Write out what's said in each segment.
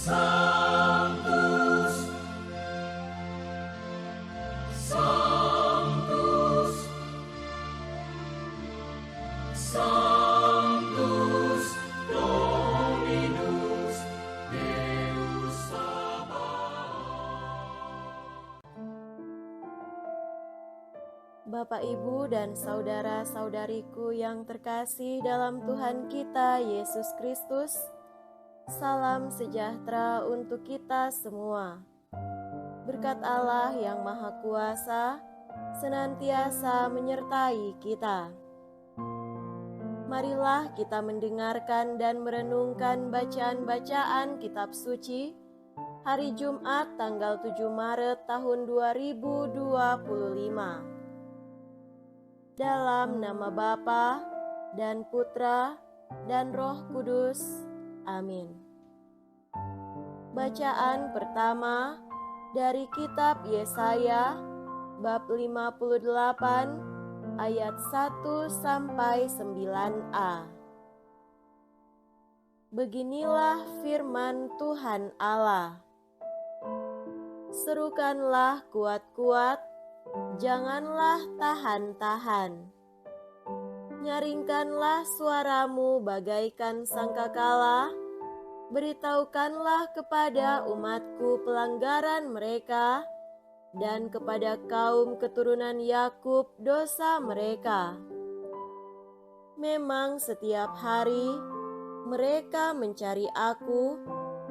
Sanctus, Sanctus, Sanctus Dominus Deus Sabaoth. Bapak, Ibu, dan saudara-saudariku yang terkasih dalam Tuhan kita Yesus Kristus, salam sejahtera untuk kita semua. Berkat Allah yang Maha Kuasa senantiasa menyertai kita. Marilah kita mendengarkan dan merenungkan bacaan-bacaan kitab suci hari Jumat tanggal 7 Maret tahun 2025. Dalam nama Bapa dan Putra dan Roh Kudus. Amin. Bacaan pertama dari kitab Yesaya bab 58 ayat 1 sampai 9a. Beginilah firman Tuhan Allah. Serukanlah kuat-kuat, janganlah tahan-tahan. Nyaringkanlah suaramu bagaikan sangkakala, beritahukanlah kepada umatku pelanggaran mereka, dan kepada kaum keturunan Yakub dosa mereka. Memang setiap hari mereka mencari aku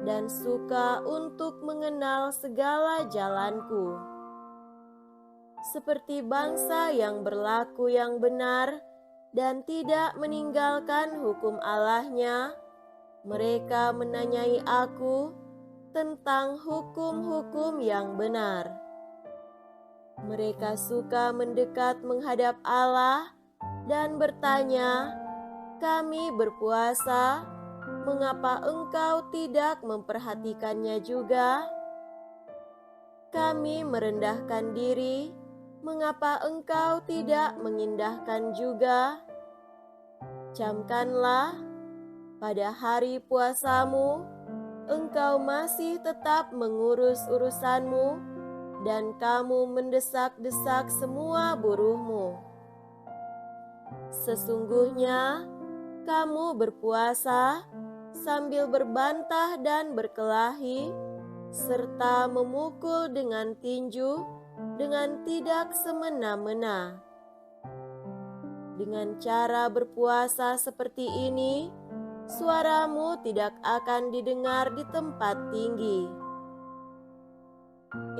dan suka untuk mengenal segala jalanku. Seperti bangsa yang berlaku yang benar dan tidak meninggalkan hukum Allahnya, mereka menanyai aku tentang hukum-hukum yang benar. Mereka suka mendekat menghadap Allah dan bertanya, "Kami berpuasa, mengapa engkau tidak memperhatikannya juga? Kami merendahkan diri, mengapa engkau tidak mengindahkan juga? Camkanlah, pada hari puasamu, engkau masih tetap mengurus urusanmu, dan kamu mendesak-desak semua buruhmu. Sesungguhnya, kamu berpuasa sambil berbantah dan berkelahi, serta memukul dengan tinju, dengan tidak semena-mena. Dengan cara berpuasa seperti ini, suaramu tidak akan didengar di tempat tinggi.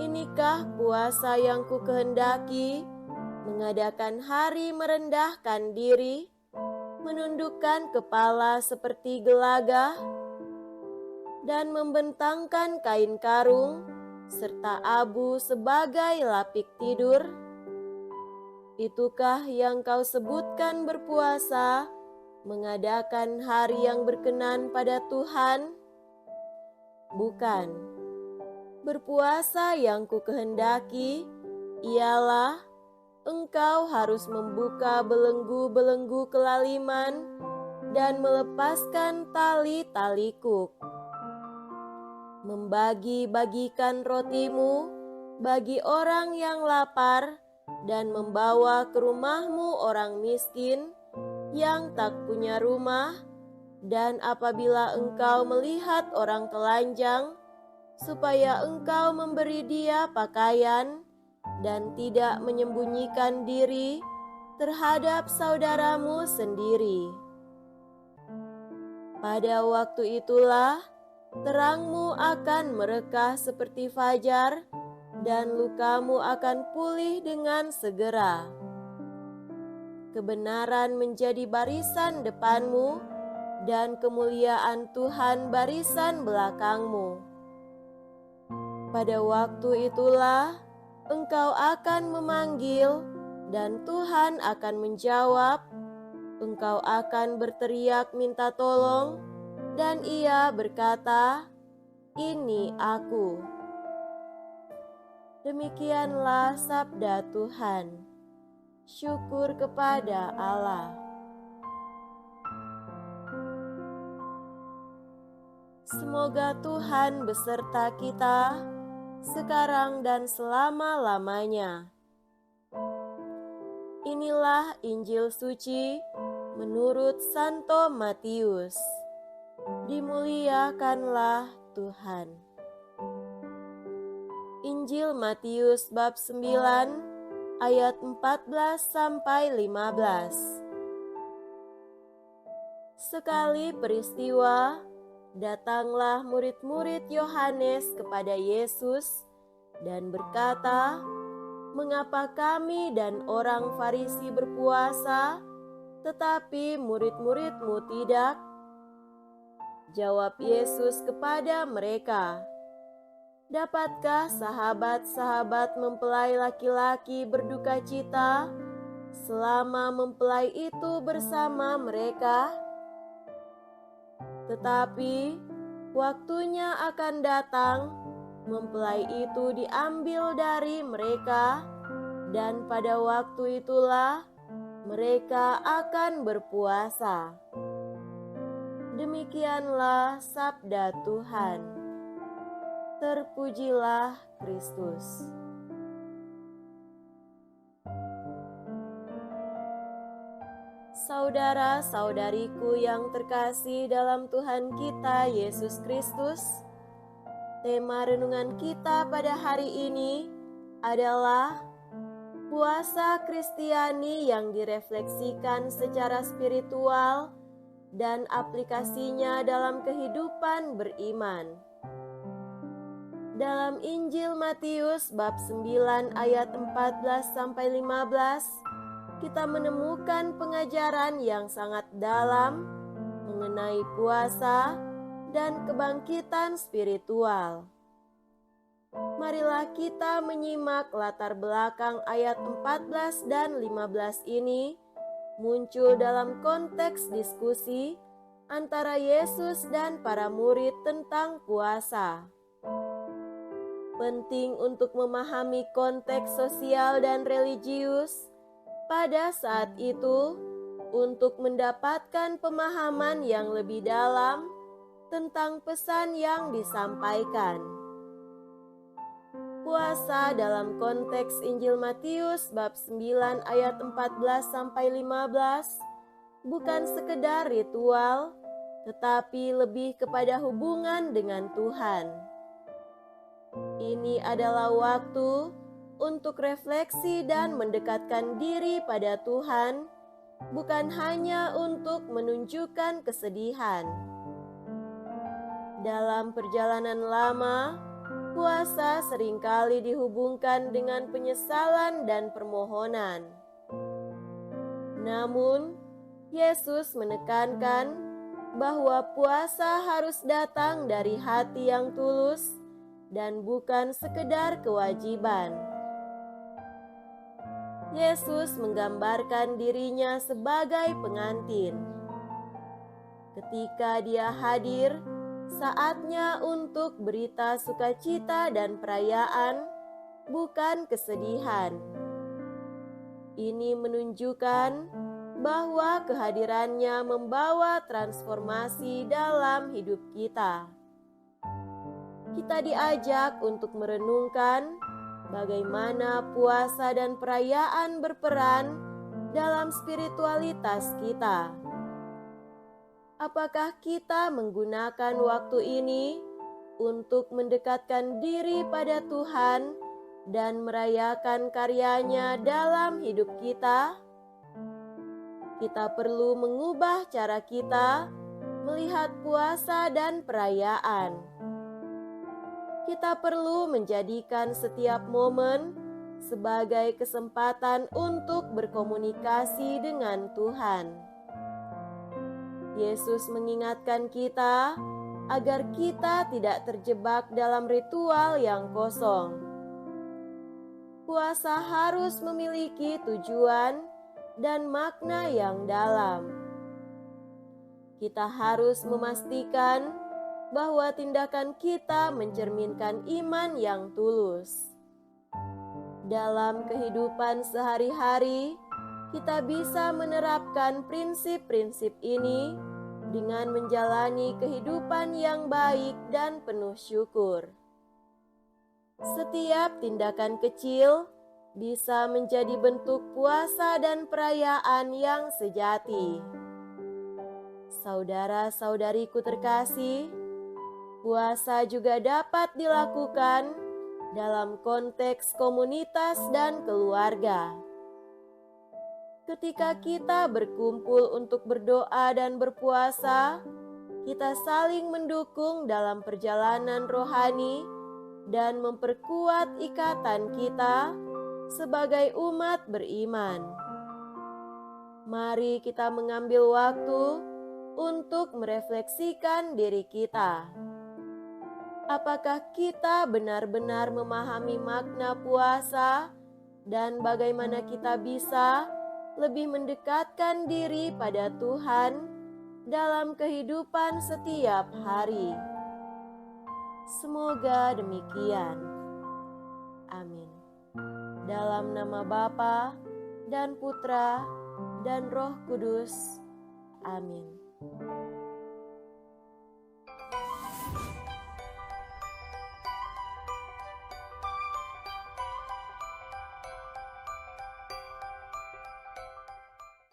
Inikah puasa yang kukehendaki, mengadakan hari merendahkan diri, menundukkan kepala seperti gelagah, dan membentangkan kain karung serta abu sebagai lapik tidur? Itukah yang kau sebutkan berpuasa, mengadakan hari yang berkenan pada Tuhan? Bukan. Berpuasa yang kukehendaki ialah engkau harus membuka belenggu-belenggu kelaliman dan melepaskan tali-tali kuk. Membagi-bagikan rotimu bagi orang yang lapar, dan membawa ke rumahmu orang miskin yang tak punya rumah, dan apabila engkau melihat orang telanjang, supaya engkau memberi dia pakaian, dan tidak menyembunyikan diri terhadap saudaramu sendiri. Pada waktu itulah terangmu akan merekah seperti fajar, dan lukamu akan pulih dengan segera. Kebenaran menjadi barisan depanmu, dan kemuliaan Tuhan barisan belakangmu. Pada waktu itulah engkau akan memanggil, dan Tuhan akan menjawab. Engkau akan berteriak minta tolong, dan Ia berkata, "Ini aku." Demikianlah sabda Tuhan. Syukur kepada Allah. Semoga Tuhan beserta kita, sekarang dan selama-lamanya. Inilah Injil suci menurut Santo Matius. Dimuliakanlah Tuhan. Injil Matius bab 9 ayat 14 sampai 15. Sekali peristiwa, datanglah murid-murid Yohanes kepada Yesus dan berkata, "Mengapa kami dan orang Farisi berpuasa, tetapi murid-murid-mu tidak?" Jawab Yesus kepada mereka, "Dapatkah sahabat-sahabat mempelai laki-laki berduka cita selama mempelai itu bersama mereka? Tetapi waktunya akan datang, mempelai itu diambil dari mereka, dan pada waktu itulah mereka akan berpuasa." Demikianlah sabda Tuhan. Terpujilah Kristus. Saudara-saudariku yang terkasih dalam Tuhan kita Yesus Kristus, tema renungan kita pada hari ini adalah puasa Kristiani yang direfleksikan secara spiritual dan aplikasinya dalam kehidupan beriman. Dalam Injil Matius bab 9 ayat 14 sampai 15, kita menemukan pengajaran yang sangat dalam mengenai puasa dan kebangkitan spiritual. Marilah kita menyimak latar belakang ayat 14 dan 15 ini muncul dalam konteks diskusi antara Yesus dan para murid tentang puasa. Penting untuk memahami konteks sosial dan religius pada saat itu untuk mendapatkan pemahaman yang lebih dalam tentang pesan yang disampaikan. Puasa dalam konteks Injil Matius bab 9 ayat 14 sampai 15 bukan sekedar ritual, tetapi lebih kepada hubungan dengan Tuhan. Ini adalah waktu untuk refleksi dan mendekatkan diri pada Tuhan, bukan hanya untuk menunjukkan kesedihan. Dalam perjalanan lama, puasa seringkali dihubungkan dengan penyesalan dan permohonan. Namun, Yesus menekankan bahwa puasa harus datang dari hati yang tulus dan bukan sekedar kewajiban. Yesus menggambarkan dirinya sebagai pengantin. Ketika Dia hadir, saatnya untuk berita sukacita dan perayaan, bukan kesedihan. Ini menunjukkan bahwa kehadirannya membawa transformasi dalam hidup kita. Kita diajak untuk merenungkan bagaimana puasa dan perayaan berperan dalam spiritualitas kita. Apakah kita menggunakan waktu ini untuk mendekatkan diri pada Tuhan dan merayakan karyanya dalam hidup kita? Kita perlu mengubah cara kita melihat puasa dan perayaan. Kita perlu menjadikan setiap momen sebagai kesempatan untuk berkomunikasi dengan Tuhan. Yesus mengingatkan kita agar kita tidak terjebak dalam ritual yang kosong. Puasa harus memiliki tujuan dan makna yang dalam. Kita harus memastikan bahwa tindakan kita mencerminkan iman yang tulus. Dalam kehidupan sehari-hari, kita bisa menerapkan prinsip-prinsip ini dengan menjalani kehidupan yang baik dan penuh syukur. Setiap tindakan kecil bisa menjadi bentuk puasa dan perayaan yang sejati. Saudara-saudariku terkasih, puasa juga dapat dilakukan dalam konteks komunitas dan keluarga. Ketika kita berkumpul untuk berdoa dan berpuasa, kita saling mendukung dalam perjalanan rohani dan memperkuat ikatan kita sebagai umat beriman. Mari kita mengambil waktu untuk merefleksikan diri kita. Apakah kita benar-benar memahami makna puasa dan bagaimana kita bisa lebih mendekatkan diri pada Tuhan dalam kehidupan setiap hari? Semoga demikian. Amin. Dalam nama Bapa dan Putra dan Roh Kudus. Amin.